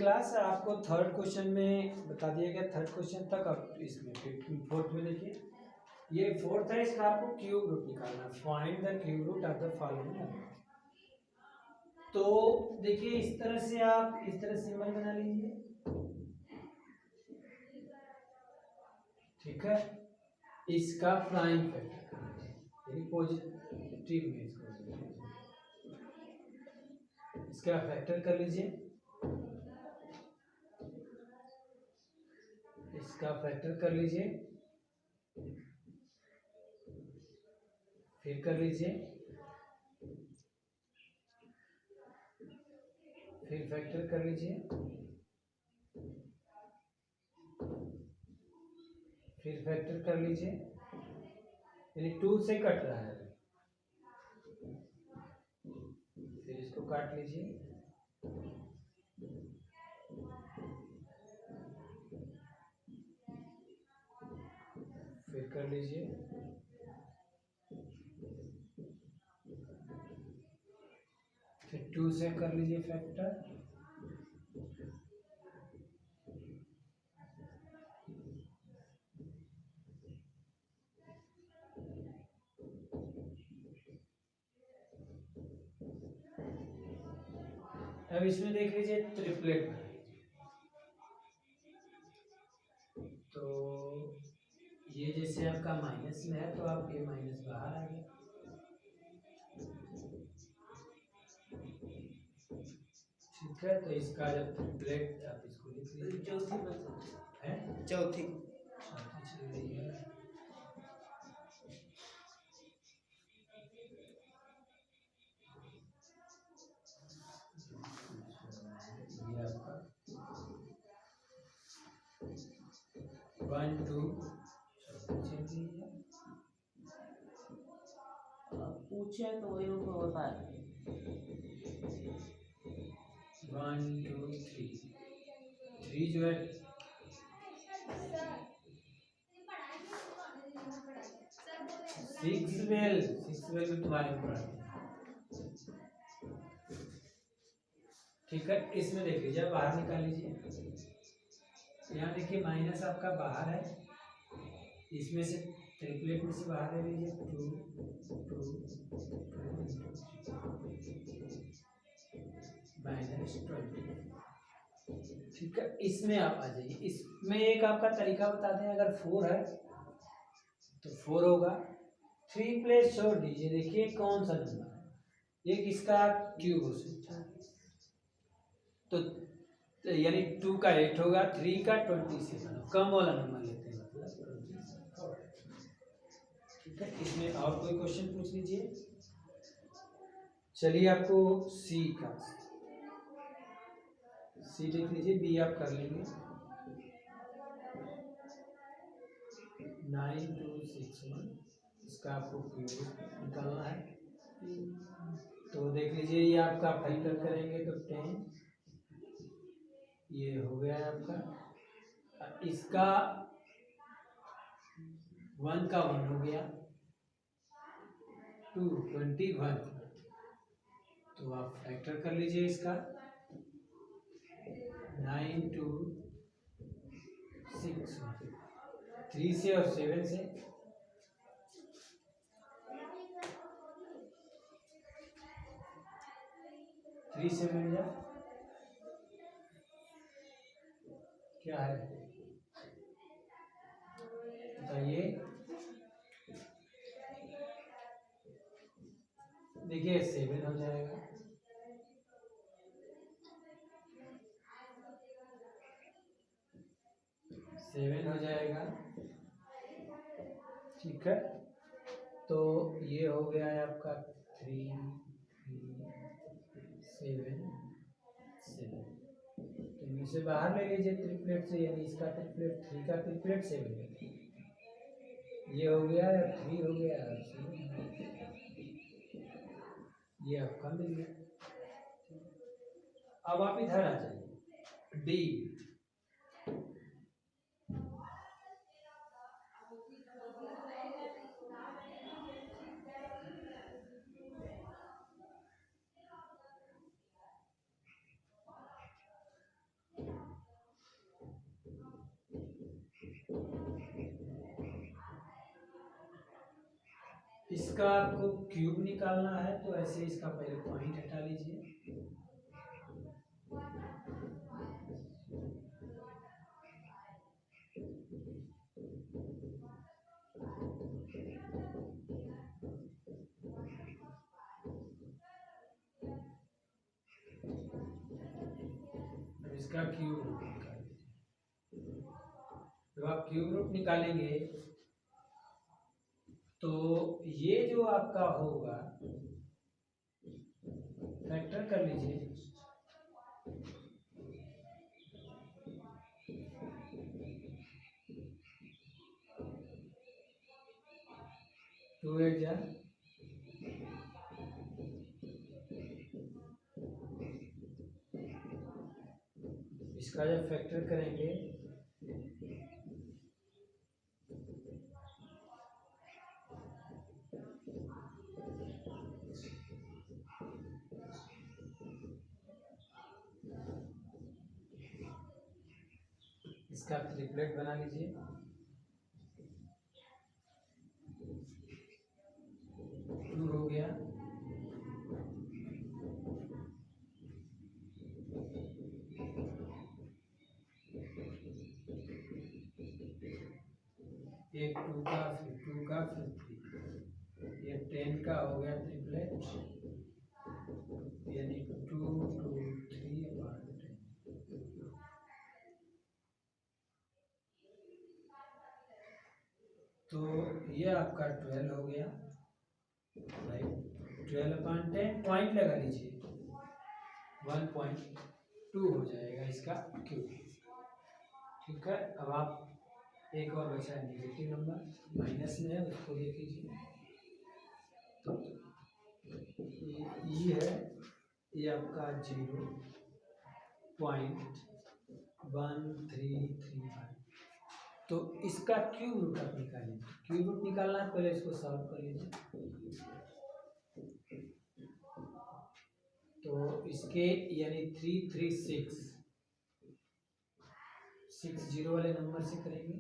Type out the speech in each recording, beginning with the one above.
Class आपको third question में बता दिया गया, थर्ड क्वेश्चन तक। अब इसमें फोर्थ में देखिए, ये फोर्थ है, इसका आपको क्यूब रूट निकालना। Find the cube root of the following number. तो देखिए इस तरह से आप इस तरह सिंबल बना लीजिए, ठीक है। इसका प्राइम फैक्टर यानी पॉजिटिव में इसका फैक्टर कर लीजिए, इसका फैक्टर कर लीजिए, फिर कर लीजिए, फिर फैक्टर कर लीजिए, फिर फैक्टर कर लीजिए, यानी 2 से कट रहा है, फिर इसको काट लीजिए, फिर कर लीजिए, फिर 2 से कर लीजिए फैक्टर, अब इसमें देख लीजिए ट्रिपलेट बना लीजिए। तो ये जैसे आपका माइनस में है तो आप ये माइनस बाहर आ गया, ठीक है। तो इसका जब ट्रिपलेट आप इसको लिख लीजिए, चौथी चल रही है। ये आपका 1 2 चल रही है, पूछे तो वही उनको बता 1 2 3 3 जो है 6 12 में तुम्हारे ऊपर है, ठीक है। इसमें देख लीजिए, बाहर निकाल लीजिए, यहाँ देखिए माइनस आपका बाहर है, इसमें से ट्रिपलेट में से बाहर ले लीजिए, 2 -20, ठीक है। इसमें आप आ जाइए, इसमें एक आपका तरीका बता दें, अगर 4 है तो 4 होगा, 3 प्लेस छोड़ दीजिए, देखिए कौन सा नंबर है, ये किसका क्यूब हो सकता है, तो यानी 2 का 8 होगा, 3 का 27, कम वाला नंबर लेते हैं, मतलब 27, ठीक है। इसमें और कोई क्वेश्चन पूछ लीजिए। चलिए आपको सी का सी देख लीजिए, बी आप कर लेंगे, 9261, इसका आपको क्यूब निकालना है। तो देख लीजिए, ये आपका फैक्टर करेंगे तो 10, ये हो गया है आपका, इसका 1 का 1 हो गया, 2 21, तो आप फैक्टर कर लीजिए इसका, 9 2 6, 3 से और 7 से, 3 से मिल जाए, क्या है बताइए, देखिए 7 हो जाएगा, 7 हो जाएगा, ठीक है। तो ये हो गया है आपका 3 7 7, तो इनमें से बाहर ले लीजिए ट्रिपलेट से, यानी इसका ट्रिपलेट 3 का ट्रिपलेट 7, ये हो गया, 3 हो गया, ये आपका मिल गया। अब आप इधर आ जाइए, डी, इसका आपको क्यूब निकालना है तो ऐसे इसका पहले पॉइंट हटा लीजिए। अब इसका क्यूब रूट निकाल लीजिए। जब आप क्यूब रूट निकालेंगे तो ये जो आपका होगा फैक्टर कर लीजिए। टू एट जा इसका जब फैक्टर करेंगे इसका ट्रिपलेट बना लीजिए। टू हो गया, एक टू का फिर टू का फिर थ्री, ये 10 का हो गया ट्रिपलेट, यानी 2 2 3 अपॉन 10। तो ये आपका 12 हो गया, राइट। 12 अपॉन 10 पॉइंट लगा लीजिए, 1.2 हो जाएगा इसका क्यूब। ठीक है, अब आप एक और बचा है नेगेटिव नंबर, माइनस में है, उसको देख लीजिए। तो ये है, ये आपका 0.1335। तो इसका क्यूब रूट आप निकालिए। क्यूब रूट निकालना है, पहले इसको सॉल्व कर लीजिए। तो इसके यानी 336 60 वाले नंबर से करेंगे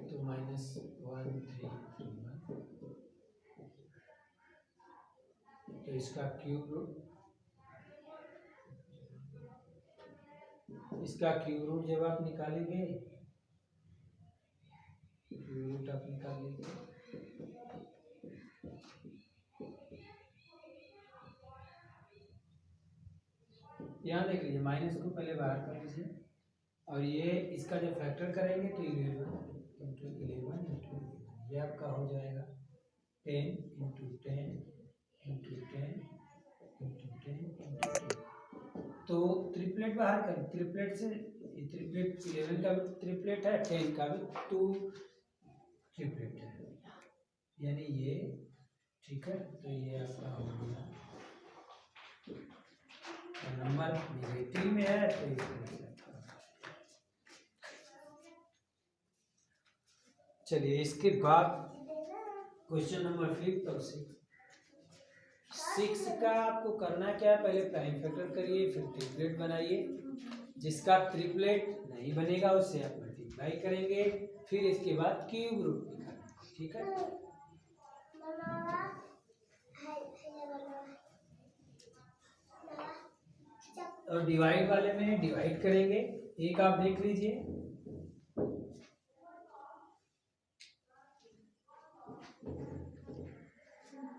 तो -1331। तो इसका क्यूब रूट जब आप निकालेंगे, क्यूब रूट आप निकाल लीजिए। यहाँ देख लीजिए, माइनस को पहले बाहर कर लीजिए और ये इसका जब फैक्टर करेंगे तो 11 इंटू 11 इंटू 11 ये आपका हो जाएगा 10 इंटू 10 इंटू 10 इंटू 10 इंटू 10। तो ट्रिपलेट बाहर कर, ट्रिपलेट से ट्रिपलेट 11 का भी ट्रिपलेट है, 10 का भी 2 ट्रिपलेट है, यानी ये। ठीक है, तो ये आपका हो गया, नंबर नेगेटिव में है तो इसको। चलिए इसके बाद क्वेश्चन नंबर 5 और 6 का आपको करना क्या है, पहले प्राइम फैक्टर करिए, फिर ट्रिपलेट बनाइए। जिसका ट्रिपलेट नहीं बनेगा उससे आप मल्टीप्लाई करेंगे, फिर इसके बाद क्यूब रूट निकालेंगे। ठीक है, और डिवाइड वाले में डिवाइड करेंगे। एक आप देख लीजिए,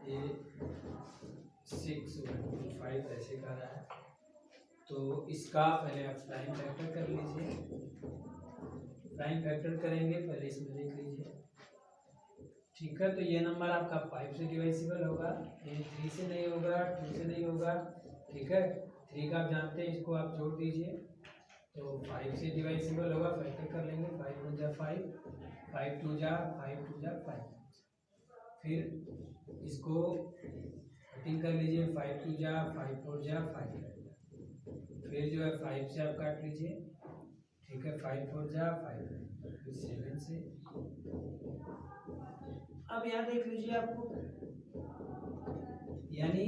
ये 6.5 ऐसे का रहा है, तो इसका पहले आप प्राइम फैक्टर कर लीजिए। प्राइम फैक्टर करेंगे, पहले इसमें देख लीजिए। ठीक है, तो ये नंबर आपका 5 से डिवाइसिबल होगा, ये 3 से नहीं होगा, 2 से नहीं होगा। ठीक है, 3 का आप जानते हैं, इसको आप जोड़ दीजिए तो 5 से डिवाइसिबल होगा, फैक्टर कर लेंगे। 5 1 जा 5, 5 2 जा 5 2 जा 5। फिर इसको कटिंग कर लीजिए, 5 2 जा 5 4 जा 5। फिर जो है 5 से आप काट लीजिए। ठीक है, 5 4 जा 5, फिर 7 से। अब यहाँ देख लीजिए आपको, यानी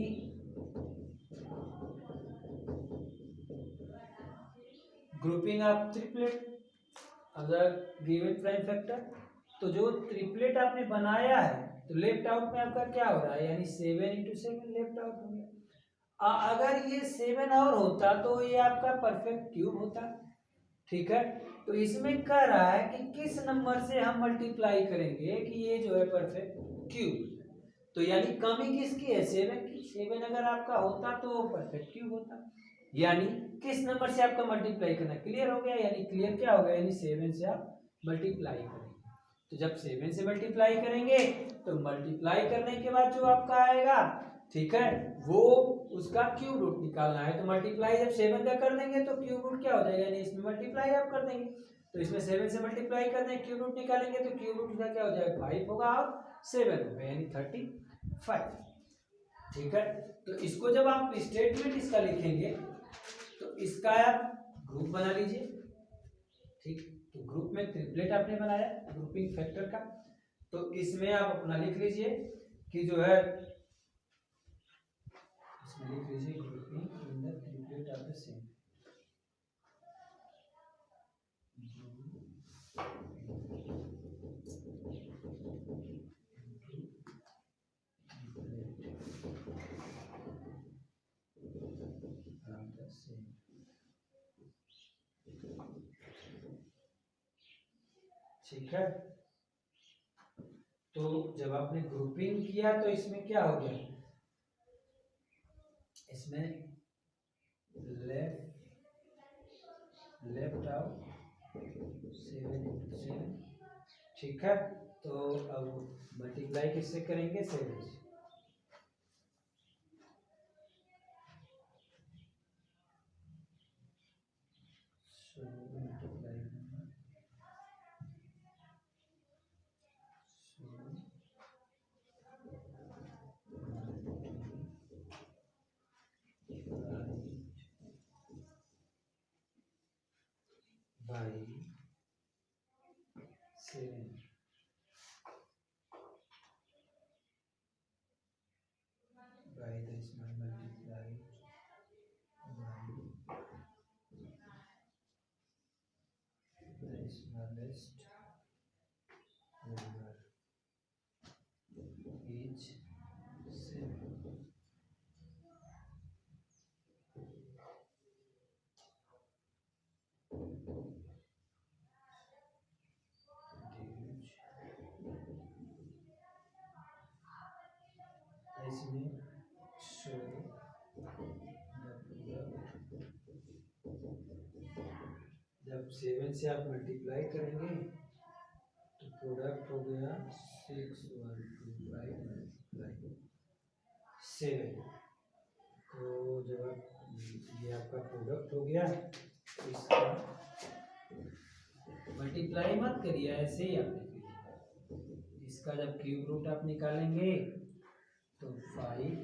ग्रुपिंग ऑफ ट्रिपलेट अगर गिवन प्राइम फैक्टर, तो जो ट्रिपलेट आपने बनाया है तो लेफ्ट आउट में आपका क्या हो रहा है, यानी 7 × 7 लेफ्ट आउट हो गया। अगर ये 7 और होता तो ये आपका परफेक्ट क्यूब होता। ठीक है, तो इसमें कह रहा है कि किस नंबर से हम मल्टीप्लाई करेंगे कि ये जो है परफेक्ट क्यूब। तो यानी कमी किसकी है, 7 की। 7 अगर आपका होता तो परफेक्ट क्यूब होता। यानी किस नंबर से आपका मल्टीप्लाई करना, क्लियर हो गया। यानी क्लियर क्या हो गया, यानी 7 से आप मल्टीप्लाई करेंगे। तो जब 7 से मल्टीप्लाई करेंगे तो मल्टीप्लाई करने के बाद जो आपका आएगा, ठीक है, वो उसका क्यूब रूट निकालना है। तो मल्टीप्लाई जब 7 का कर देंगे तो क्यूब रूट क्या हो जाएगा, यानी इसमें मल्टीप्लाई आप कर देंगे। तो इसमें 7 से मल्टीप्लाई कर देंगे, क्यूब रूट निकालेंगे तो क्यूब रूट का क्या हो जाएगा, 5 होगा और 7 होगा, यानी 35। ठीक है, तो इसको जब आप स्टेटमेंट इसका लिखेंगे तो इसका आप ग्रुप बना लीजिए। ठीक, तो ग्रुप में ट्रिपलेट आपने बनाया ग्रुपिंग फैक्टर का, तो इसमें आप अपना लिख लीजिए कि जो है, इसमें लिख लीजिए grouping in the triplet of the same. ठीक है, तो जब आपने ग्रुपिंग किया तो इसमें क्या हो गया, इसमें लेफ्ट आउट 7 × 7। ठीक है, तो अब मल्टीप्लाई किससे करेंगे, 7 से। By 7 by the small multiplied by the smallest number is 7। इसमें शो जब 7 से आप मल्टीप्लाई करेंगे तो प्रोडक्ट हो गया 6125 मल्टीप्लाई 7। तो जब आप, ये आपका प्रोडक्ट हो गया, तो इसका मल्टीप्लाई मत करिए, ऐसे ही आप लिखिए। इसका जब क्यूब रूट आप निकालेंगे तो 5,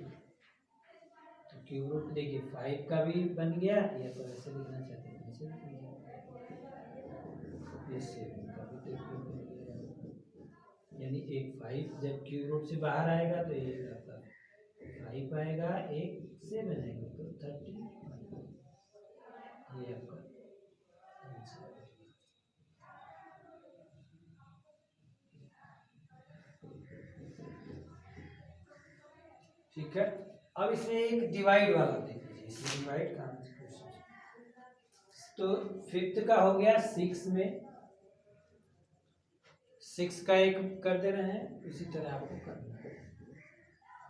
तो क्यूब रूट देखिए 5 का भी बन गया, या तो ऐसे लिखना चाहते हैं ऐसे लिख लीजिए, ये 7 का भी क्यूब बन गया, यानी एक 5 जब क्यूब रूट से बाहर आएगा तो ये आपका 5 आएगा, एक 7 आएगा, तो 30। ये आपका आंसर है। ठीक है, अब इसमें एक डिवाइड वाला देख लीजिए, इसमें डिवाइड का तो 5th का हो गया 6 में, 6 का एक कर दे रहे हैं, इसी तरह आपको करना है।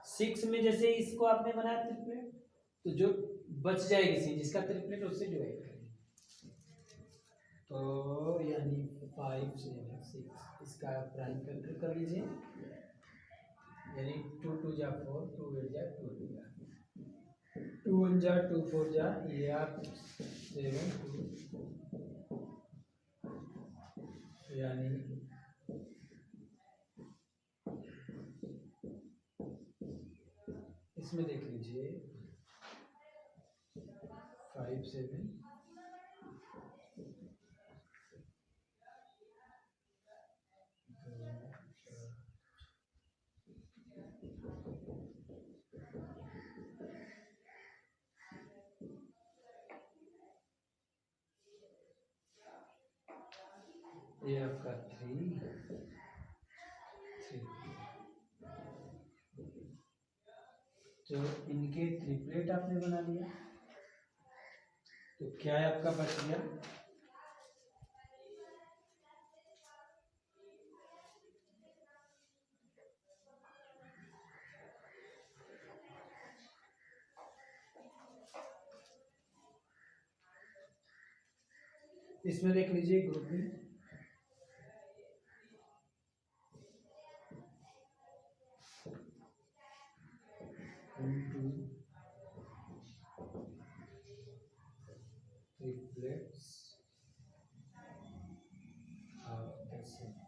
6 में जैसे इसको आपने बनाया ट्रिपलेट, तो जो बच जाएगी सी जिसका ट्रिपलेट उससे डिवाइड करेंगे, तो यानी 5 7 6 इसका प्राइम फैक्टर कर लीजिए, यानी 2 2 जा 4, 2 8 जा 2 2 1 जा 2 4 जा, ये आप 7 2, यानी इसमें देख लीजिए 5 7, ये आपका 3 तो इनके ट्रिपलेट आपने बना लिया, तो क्या है आपका बच गया इसमें देख लीजिए grouping, into triplets of the same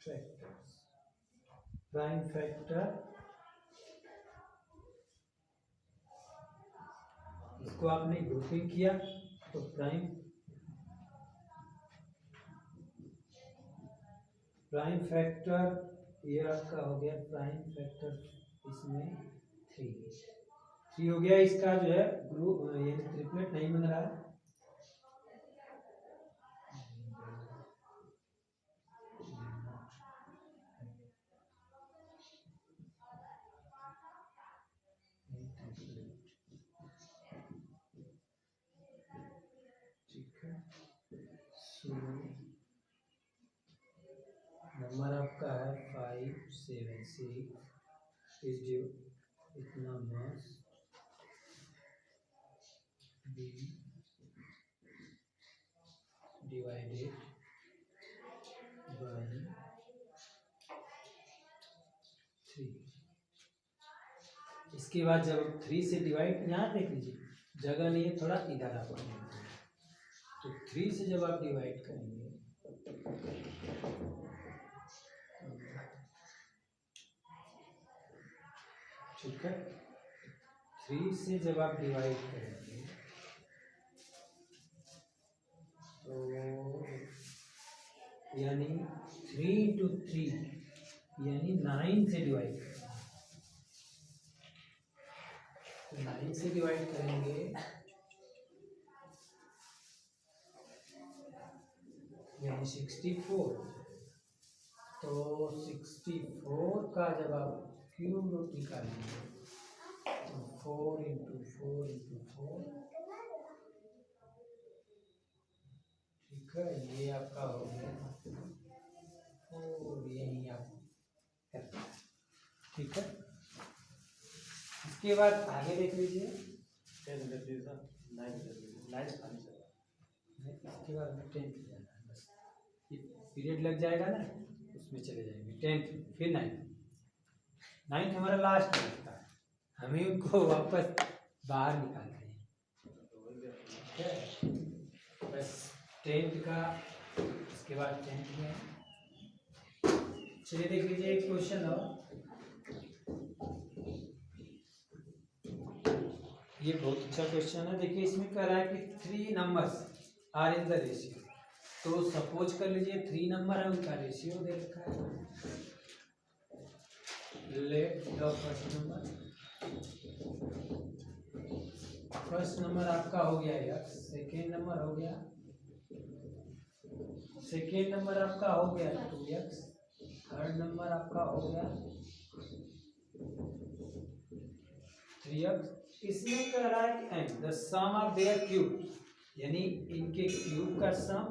factors, prime factor, इसको आपने ग्रुपिंग किया तो प्राइम फैक्टर ये आपका हो गया प्राइम फैक्टर, इसमें 3 हो गया। इसका जो है ग्रुप ये ट्रिपलेट नहीं बन रहा है, ठीक है। नंबर आपका है 5 7 6 इज ड्यू, इतना मस्ट बी डिवाइडेड बाय 3। इसके बाद जब 3 से डिवाइड, यहाँ देख लीजिए जगह नहीं है, थोड़ा इधर आप तो 3 से जब आप डिवाइड करेंगे ठीक है, 3 से जब आप डिवाइड करेंगे तो यानी 3 into 3 यानी 9 से डिवाइड करेंगे, तो 9 से डिवाइड करेंगे यानी 64, तो 64 का जब आप क्यूब रूट निकालेंगे तो 4 into 4 into 4, ठीक है, ये आपका हो गया 4, यही आप करते हैं, ठीक है। इसके बाद आगे देख लीजिए, इसके बाद 10th जाना है, बस पीरियड लग जाएगा ना, उसमें चले जाएंगे 10th फिर 9th हमारा लास्ट में लगता है, हमें उनको वापस बाहर निकालते हैं, ठीक है। बस 10th का, इसके बाद 10th में चलिए देख लीजिए एक क्वेश्चन और, ये बहुत अच्छा क्वेश्चन है। देखिए इसमें कह रहा है कि 3 numbers are in the ratio, तो सपोज कर लीजिए 3 नंबर है, उनका रेशियो दे रखा है। लेट द फर्स्ट नंबर आपका हो गया x, सेकेंड नंबर हो गया, सेकेंड नंबर आपका हो गया 2x, थर्ड नंबर आपका हो गया 3x। इसमें कह रहा है कि and the sum of their cube, यानी इनके क्यूब का सम,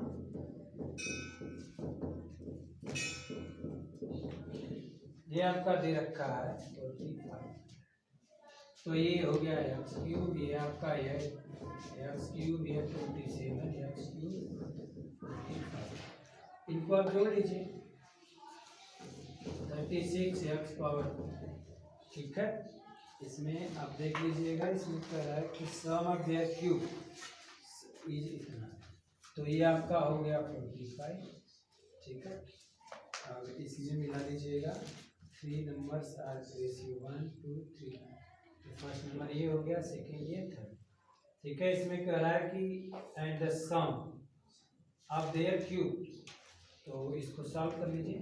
ये आपका दे रखा है 45, तो ये हो गया एक्स क्यूब, ये आपका है एक्स क्यूब, ये 27 एक्स क्यूब 45, इनको आप जोड़ लीजिए 36 एक्स पावर, ठीक है। इसमें आप देख लीजिएगा, इसमें कह रहा है कि सम ऑफ देयर क्यूब इतना, तो ये आपका हो गया 45, ठीक है। अब इसमें मिला लीजिएगा 3 नंबर्स आर रेशियो 1 2 3, तो फर्स्ट नंबर ये हो गया, सेकेंड ये, थर्ड, ठीक है। इसमें कह रहा है कि and the sum of their cube, तो इसको सॉल्व कर लीजिए,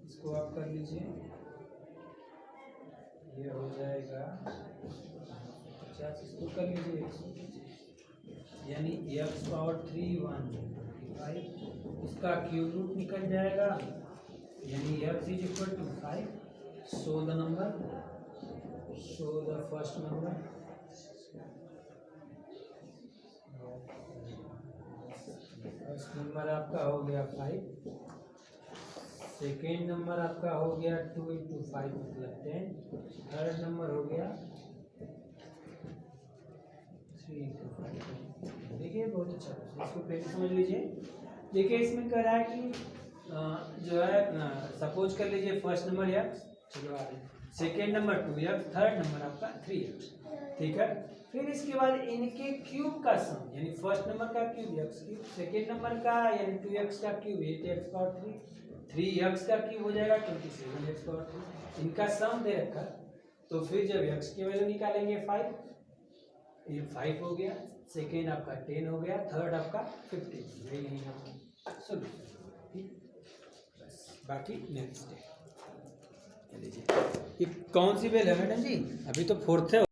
इसको आप कर लीजिए जाएगा 50, इसको कर लीजिए 125, यानी x पावर 3 125, इसका क्यूब रूट निकल जाएगा, यानी x is equal to 5. Show the number, show the first number. First number आपका हो गया 5, सेकेंड नंबर आपका हो गया 2 × 5 मतलब 10, थर्ड नंबर हो गया 3 × 5. देखिए बहुत अच्छा है, इसको फिर समझ लीजिए. देखिए इसमें कह रहा है कि जो है सपोज कर लीजिए फर्स्ट नंबर x, चलो आ रहे, second number 2x, third number आपका 3x, ठीक है. फिर इसके बाद इनके क्यूब का सम, यानी फर्स्ट नंबर का cube x cube, second number का यानी 2x का क्यूब 8x पावर 3, 3x का क्यूब हो जाएगा 27x पावर 3, इनका सम दे रखा. तो फिर जब x की वैल्यू निकालेंगे 5, ये 5 हो गया, सेकेंड आपका 10 हो गया, थर्ड आपका 15, यही आपका सोल्यूशन. ठीक, बस बाकी नेक्स्ट डे. लीजिए ये कौन सी बेल है मैडम जी, अभी तो 4th है.